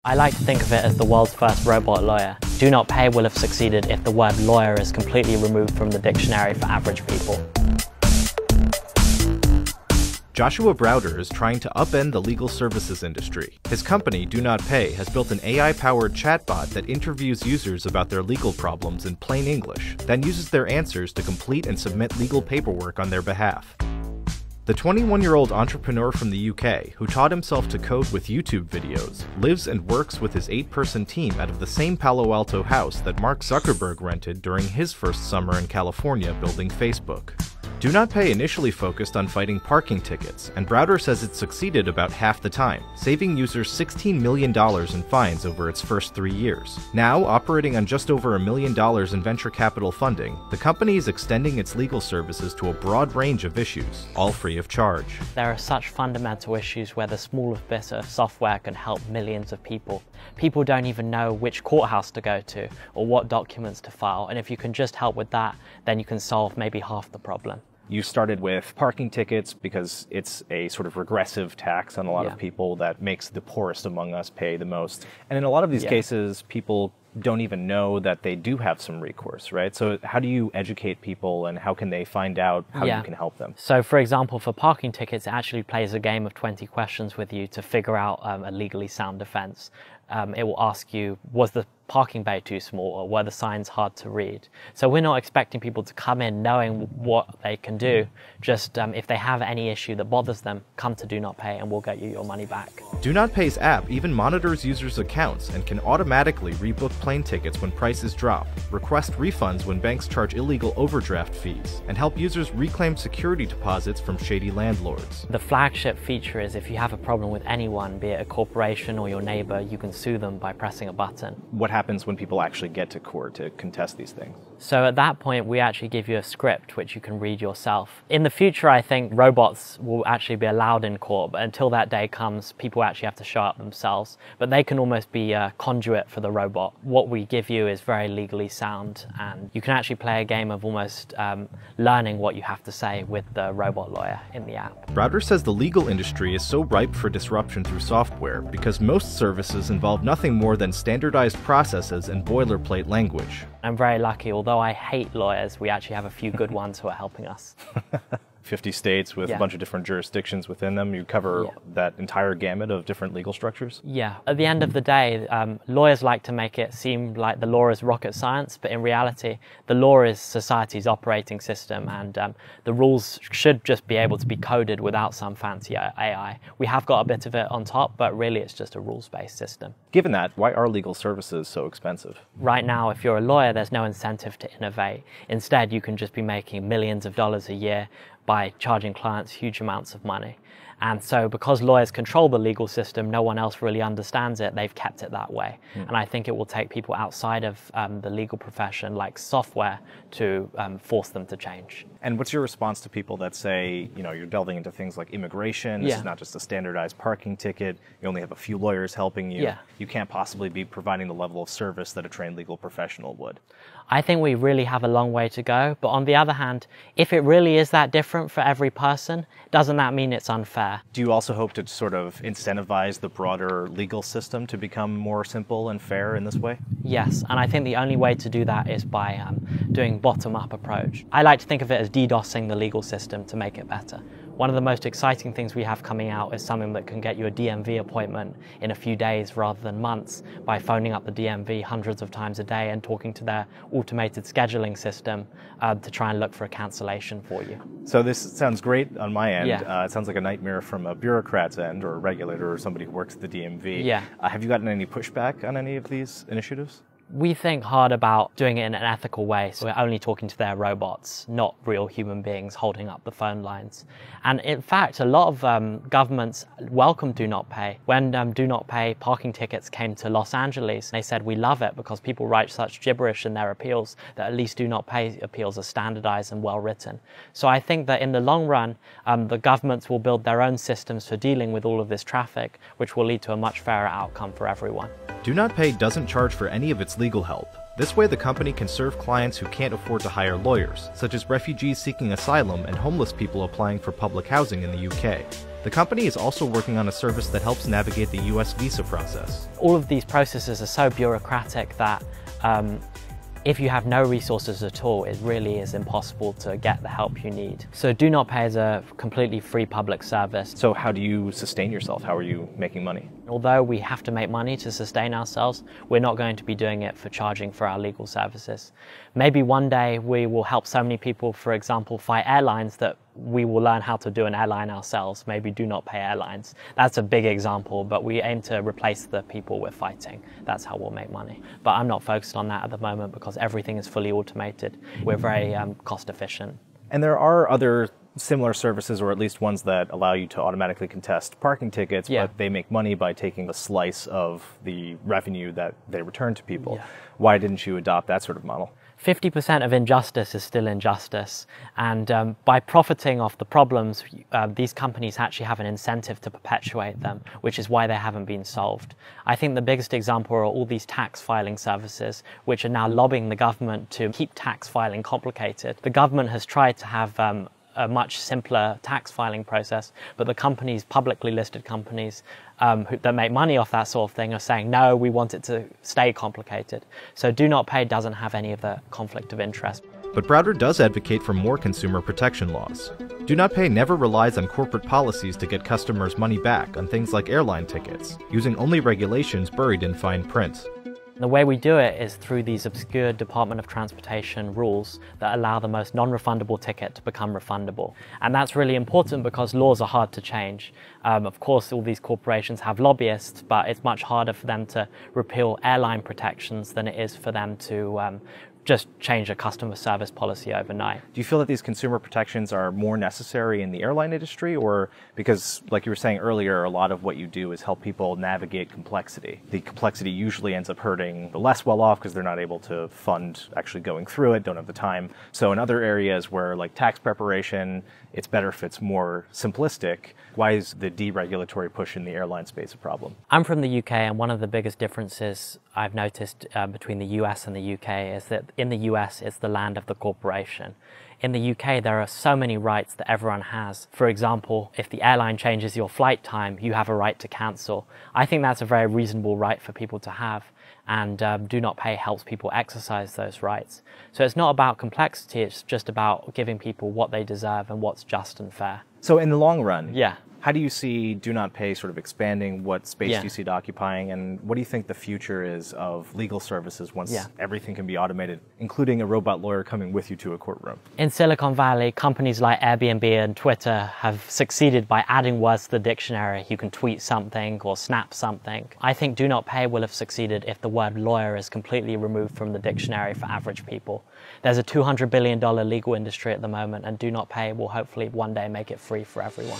I like to think of it as the world's first robot lawyer. Do Not Pay will have succeeded if the word lawyer is completely removed from the dictionary for average people. Joshua Browder is trying to upend the legal services industry. His company, Do Not Pay, has built an AI-powered chatbot that interviews users about their legal problems in plain English, then uses their answers to complete and submit legal paperwork on their behalf. The 21-year-old entrepreneur from the UK, who taught himself to code with YouTube videos, lives and works with his 8-person team out of the same Palo Alto house that Mark Zuckerberg rented during his first summer in California building Facebook. Do Not Pay initially focused on fighting parking tickets, and Browder says it succeeded about half the time, saving users $16 million in fines over its first 3 years. Now, operating on just over $1 million in venture capital funding, the company is extending its legal services to a broad range of issues, all free of charge. There are such fundamental issues where the smallest bit of software can help millions of people. People don't even know which courthouse to go to or what documents to file, and if you can just help with that, then you can solve maybe half the problem. You started with parking tickets because it's a sort of regressive tax on a lot of people that makes the poorest among us pay the most. And in a lot of these cases, people don't even know that they do have some recourse, right? So how do you educate people and how can they find out how you can help them? So for example, for parking tickets, it actually plays a game of 20 questions with you to figure out a legally sound defense. It will ask you, was the parking bay too small or were the signs hard to read? So we're not expecting people to come in knowing what they can do. Just if they have any issue that bothers them, come to Do Not Pay and we'll get you your money back. Do Not Pay's app even monitors users' accounts and can automatically rebook plane tickets when prices drop, request refunds when banks charge illegal overdraft fees, and help users reclaim security deposits from shady landlords. The flagship feature is if you have a problem with anyone, be it a corporation or your neighbor, you can sue them by pressing a button. What happens when people actually get to court to contest these things? So at that point, we actually give you a script which you can read yourself. In the future, I think robots will actually be allowed in court, but until that day comes, people actually have to show up themselves. But they can almost be a conduit for the robot. What we give you is very legally sound, and you can actually play a game of almost learning what you have to say with the robot lawyer in the app. Browder says the legal industry is so ripe for disruption through software because most services involve nothing more than standardized processes and boilerplate language. I'm very lucky. Although I hate lawyers, we actually have a few good ones who are helping us. 50 states with a bunch of different jurisdictions within them. You cover that entire gamut of different legal structures? Yeah. At the end of the day, lawyers like to make it seem like the law is rocket science, but in reality, the law is society's operating system, and the rules should just be able to be coded without some fancy AI. We have got a bit of it on top, but really it's just a rules-based system. Given that, why are legal services so expensive? Right now, if you're a lawyer, there's no incentive to innovate. Instead, you can just be making millions of dollars a year by charging clients huge amounts of money. And so because lawyers control the legal system, no one else really understands it, they've kept it that way. And I think it will take people outside of the legal profession, like software, to force them to change. And what's your response to people that say, you know, you're delving into things like immigration, this is not just a standardized parking ticket, you only have a few lawyers helping you, you can't possibly be providing the level of service that a trained legal professional would? I think we really have a long way to go, but on the other hand, if it really is that different for every person, doesn't that mean it's unfair? Do you also hope to sort of incentivize the broader legal system to become more simple and fair in this way? Yes, and I think the only way to do that is by doing bottom-up approach. I like to think of it as DDoSing the legal system to make it better. One of the most exciting things we have coming out is something that can get you a DMV appointment in a few days rather than months by phoning up the DMV hundreds of times a day and talking to their automated scheduling system to try and look for a cancellation for you. So this sounds great on my end. It sounds like a nightmare from a bureaucrat's end or a regulator or somebody who works at the DMV. Have you gotten any pushback on any of these initiatives? We think hard about doing it in an ethical way, so we're only talking to their robots, not real human beings holding up the phone lines. And in fact, a lot of governments welcome Do Not Pay. When Do Not Pay parking tickets came to Los Angeles, they said, we love it because people write such gibberish in their appeals that at least Do Not Pay appeals are standardized and well written. So I think that in the long run, the governments will build their own systems for dealing with all of this traffic, which will lead to a much fairer outcome for everyone. Do Not Pay doesn't charge for any of its legal help. This way, the company can serve clients who can't afford to hire lawyers, such as refugees seeking asylum and homeless people applying for public housing in the UK. The company is also working on a service that helps navigate the US visa process. All of these processes are so bureaucratic that if you have no resources at all, it really is impossible to get the help you need. So Do Not Pay is a completely free public service. So how do you sustain yourself? How are you making money? Although we have to make money to sustain ourselves, we're not going to be doing it for charging for our legal services. Maybe one day we will help so many people, for example, fight airlines, that we will learn how to do an airline ourselves, maybe Do Not Pay Airlines. That's a big example, but we aim to replace the people we're fighting. That's how we'll make money. But I'm not focused on that at the moment because everything is fully automated. We're very cost efficient. And there are other similar services, or at least ones that allow you to automatically contest parking tickets, but they make money by taking a slice of the revenue that they return to people. Why didn't you adopt that sort of model? 50% of injustice is still injustice, and by profiting off the problems, these companies actually have an incentive to perpetuate them, which is why they haven't been solved. I think the biggest example are all these tax filing services, which are now lobbying the government to keep tax filing complicated. The government has tried to have a much simpler tax filing process, but the companies, publicly listed companies that make money off that sort of thing, are saying, no, we want it to stay complicated. So Do Not Pay doesn't have any of the conflict of interest. But Browder does advocate for more consumer protection laws. Do Not Pay never relies on corporate policies to get customers' money back on things like airline tickets, using only regulations buried in fine print. The way we do it is through these obscure Department of Transportation rules that allow the most non-refundable ticket to become refundable. And that's really important because laws are hard to change. Of course, all these corporations have lobbyists, but it's much harder for them to repeal airline protections than it is for them to just change a customer service policy overnight. Do you feel that these consumer protections are more necessary in the airline industry, or because, like you were saying earlier, a lot of what you do is help people navigate complexity? The complexity usually ends up hurting the less well off because they're not able to fund actually going through it, don't have the time. So in other areas where, like tax preparation, it's better if it's more simplistic. Why is the deregulatory push in the airline space a problem? I'm from the UK, and one of the biggest differences I've noticed between the US and the UK is that in the US, it's the land of the corporation. In the UK, there are so many rights that everyone has. For example, if the airline changes your flight time, you have a right to cancel. I think that's a very reasonable right for people to have, and Do Not Pay helps people exercise those rights. So it's not about complexity, it's just about giving people what they deserve and what's just and fair. So in the long run, Yeah. how do you see Do Not Pay sort of expanding? What space do you see it occupying? And what do you think the future is of legal services once everything can be automated, including a robot lawyer coming with you to a courtroom? In Silicon Valley, companies like Airbnb and Twitter have succeeded by adding words to the dictionary. You can tweet something or snap something. I think Do Not Pay will have succeeded if the word lawyer is completely removed from the dictionary for average people. There's a $200 billion legal industry at the moment, and Do Not Pay will hopefully one day make it free for everyone.